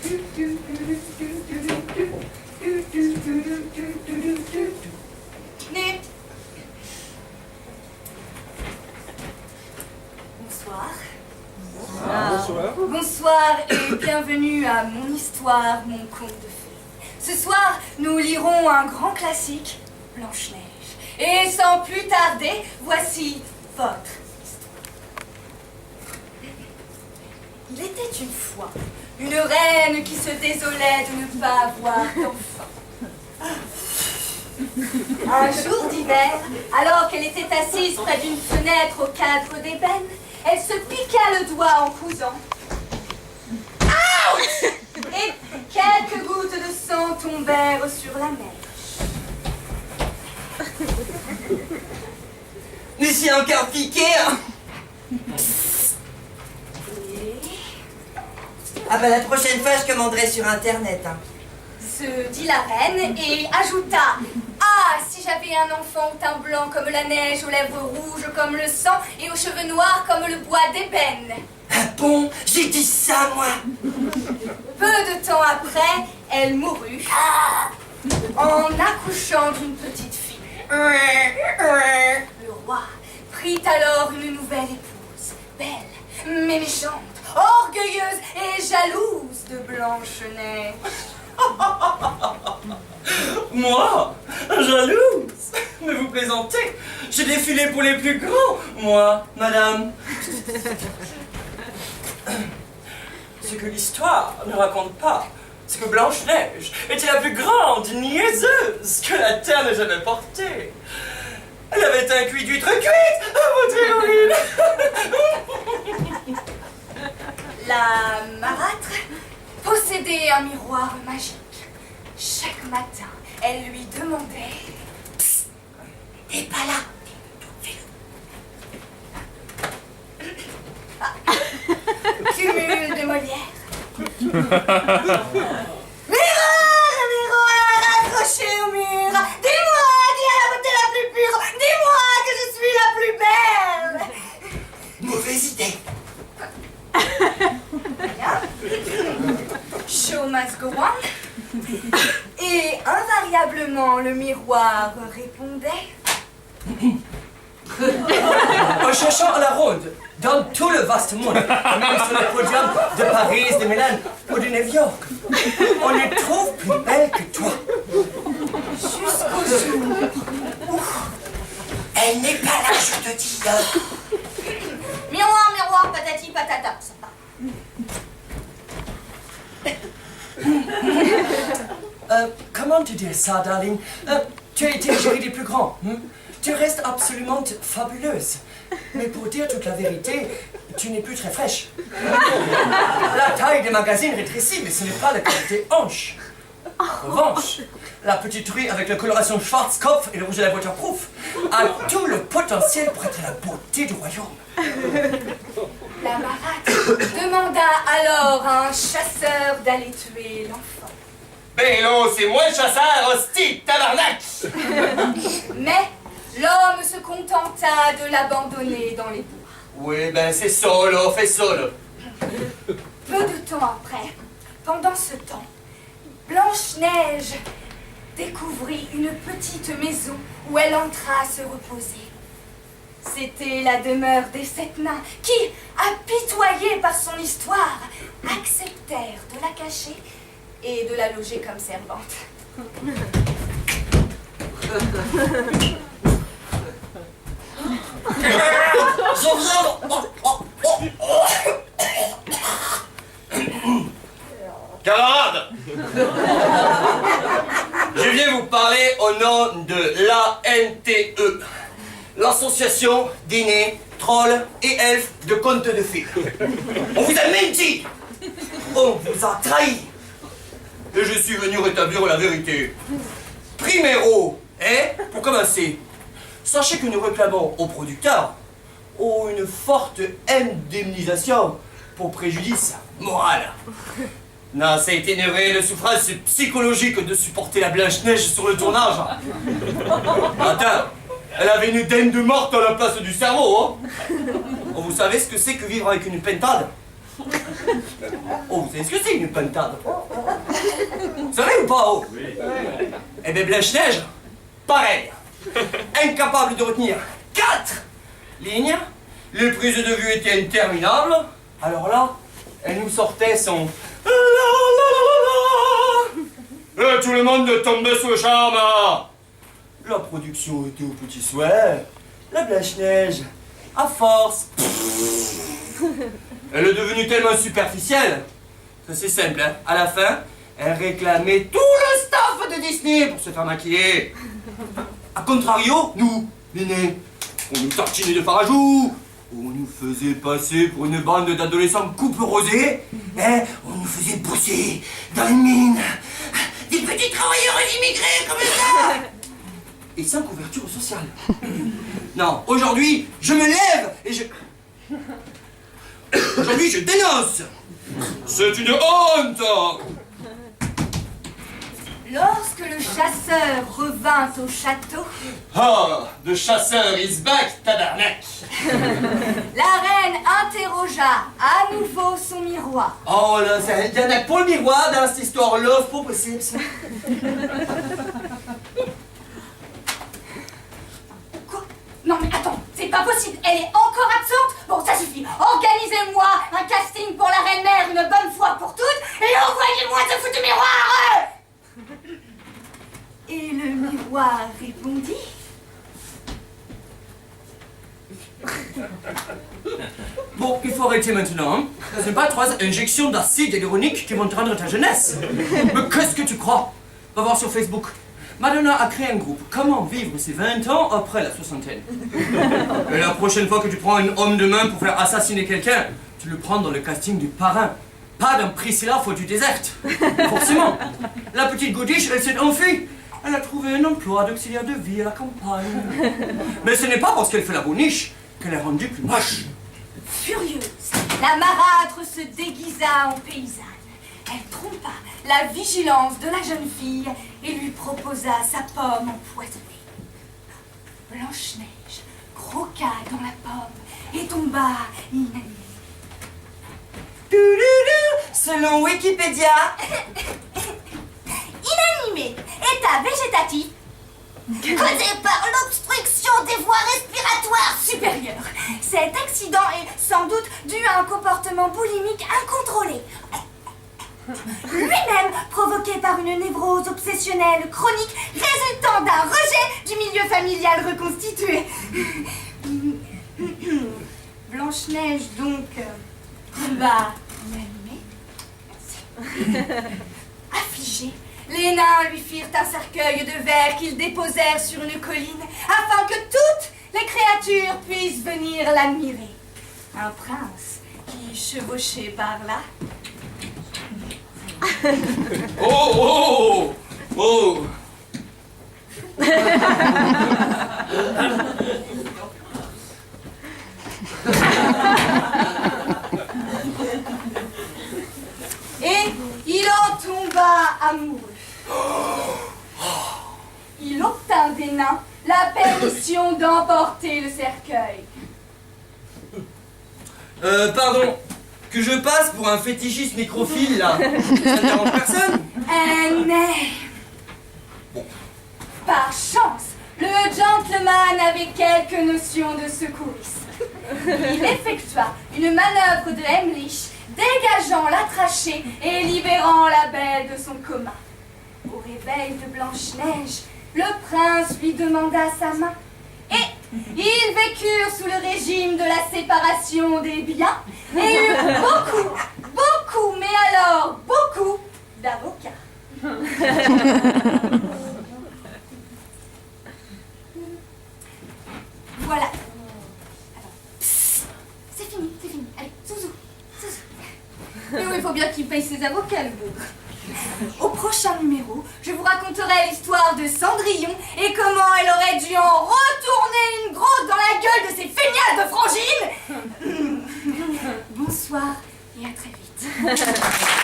Né. Bonsoir. Bonsoir. Bonsoir et bienvenue à mon histoire, mon conte de fées. Ce soir, nous lirons un grand classique, Blanche-Neige. Et sans plus tarder, voici votre histoire. Il était une fois une reine qui se désolait de ne pas avoir d'enfant. Un jour d'hiver, alors qu'elle était assise près d'une fenêtre au cadre d'ébène, elle se piqua le doigt en cousant. Et quelques gouttes de sang tombèrent sur la neige. Nous s'y encore piqué, hein. Ah bah la prochaine fois je commanderai sur internet, hein. Se dit la reine et ajouta: ah, si j'avais un enfant au teint blanc comme la neige, aux lèvres rouges comme le sang et aux cheveux noirs comme le bois d'ébène. Ah bon, j'ai dit ça moi. Peu de temps après, elle mourut en accouchant d'une petite fille. Le roi prit alors une nouvelle épouse, belle, mais méchante, orgueilleuse et jalouse de Blanche-Neige. Moi, jalouse. Mais vous plaisantez. J'ai défilé pour les plus grands, moi, madame. Ce que l'histoire ne raconte pas, c'est que Blanche-Neige était la plus grande niaiseuse que la terre n'ait jamais portée. Elle avait un cuit d'huître cuite à votre héroïne. La marâtre possédait un miroir magique. Chaque matin, elle lui demandait: psst, t'es pas là, cumul de Molière. Miroir, miroir, accroché au mur, dis-moi qui a la beauté la plus pure, dis-moi que je suis la plus belle. Mauvaise idée. Show must go on. Et invariablement, le miroir répondait: En cherchant à la ronde, dans tout le vaste monde, même sur le podium de Paris, de Milan ou de New York, on ne trouve plus belle que toi. jusqu'au jour où Elle n'est pas là, je te dis. miroir, miroir, patati patata. Ça va. Comment te dire ça, darling? Tu as été gérée des plus grands. Tu restes absolument fabuleuse. Mais pour dire toute la vérité, tu n'es plus très fraîche. La taille des magazines rétrécit, mais ce n'est pas la qualité hanche. En revanche, la petite rue avec la coloration Schwarzkopf et le rouge à la waterproof a tout le potentiel pour être la beauté du royaume. La marâtre demanda alors à un chasseur d'aller tuer l'enfant. Ben non, c'est moi le chasseur, hostie, tabarnak! Mais l'homme se contenta de l'abandonner dans les bois. Oui, ben c'est ça, là, fais ça, là. Peu de temps après, pendant ce temps, Blanche-Neige découvrit une petite maison où elle entra se reposer. C'était la demeure des 7 nains qui, apitoyés par son histoire, acceptèrent de la cacher et de la loger comme servante. Camarades! Je viens vous parler au nom de l'ANTE, l'association des nés, trolls et elfes de contes de fées. On vous a menti! On vous a trahi! Et je suis venu rétablir la vérité. Primero, pour commencer, sachez que nous réclamons aux producteurs une forte indemnisation pour préjudice moral. Non, ça a été une réelle souffrance psychologique de supporter la Blanche-Neige sur le tournage. Attends, elle avait une dinde morte à la place du cerveau, hein. Vous savez ce que c'est que vivre avec une pentade? Oh, vous savez ce que c'est une pintade? Vous savez ou pas, oh? Oui. Eh bien, Blanche-Neige, pareil. Incapable de retenir 4 lignes, les prises de vue étaient interminables. Alors là, elle nous sortait son... Et tout le monde tombait sous le charme. La production était au petit souhait. La Blanche-Neige, à force... Elle est devenue tellement superficielle que c'est simple, hein. À la fin, elle réclamait tout le staff de Disney pour se faire maquiller. A contrario, nous, les nés, on nous tartinait de farajou, on nous faisait passer pour une bande d'adolescents coupe rosée, et on nous faisait pousser dans les mines des petits travailleurs immigrés comme ça, et sans couverture sociale. Non, aujourd'hui, je me lève et je... Aujourd'hui, je dénonce. C'est une honte. Lorsque le chasseur revint au château, Oh, the chasseur is back, tabarnak. la reine interrogea à nouveau son miroir. Oh là, il y en a pas le miroir dans cette histoire-là, c'est pas possible ça. Quoi? Non mais attends, c'est pas possible, elle est encore absente. Bon, ça suffit, organisez-moi un casting pour la reine-mère une bonne fois pour toutes et envoyez-moi ce foutu miroir. Et le miroir répondit... Bon, il faut arrêter maintenant. Hein. Ce n'est pas 3 injections d'acide hyaluronique qui vont te rendre ta jeunesse. Mais qu'est-ce que tu crois? Va voir sur Facebook. Madonna a créé un groupe. Comment vivre ses 20 ans après la soixantaine? Et la prochaine fois que tu prends un homme de main pour faire assassiner quelqu'un, tu le prends dans le casting du parrain. Pas d'un Priscilla faut du désert. Forcément. La petite Godiche, elle s'est enfuie. Elle a trouvé un emploi d'auxiliaire de vie à la campagne. Mais ce n'est pas parce qu'elle fait la boniche qu'elle est rendue plus moche. Furieuse, la marâtre se déguisa en paysanne. Elle trompa la vigilance de la jeune fille et lui proposa sa pomme empoisonnée. Blanche-Neige croqua dans la pomme et tomba inanimée. Selon Wikipédia, Inanimée, état végétatif, causé par l'obstruction des voies respiratoires supérieures. Cet accident est sans doute dû à un comportement boulimique incontrôlé. Lui-même provoqué par une névrose obsessionnelle chronique résultant d'un rejet du milieu familial reconstitué. Blanche-Neige donc tomba inanimée. Affligée, les nains lui firent un cercueil de verre qu'ils déposèrent sur une colline afin que toutes les créatures puissent venir l'admirer. Un prince qui chevauchait par là. oh, oh, oh. Et il en tomba amoureux. Il obtint des nains la permission d'emporter le cercueil. Pardon, que je passe pour un fétichiste nécrophile là. Ça ne dérange personne? Mais par chance, le gentleman avait quelques notions de secourisme. Il effectua une manœuvre de Heimlich, dégageant la trachée et libérant la belle de son coma. Au réveil de Blanche-Neige, le prince lui demanda sa main. Et ils vécurent sous le régime de la séparation des biens et eurent beaucoup, mais alors beaucoup d'avocats. Voilà. Psst, c'est fini. Allez, Zouzou. Mais oui, il faut bien qu'il paye ses avocats, le beau. Au prochain numéro, je vous raconterai l'histoire de Cendrillon et comment elle aurait dû en retourner une grosse dans la gueule de ces feignasses de frangines. Bonsoir et à très vite.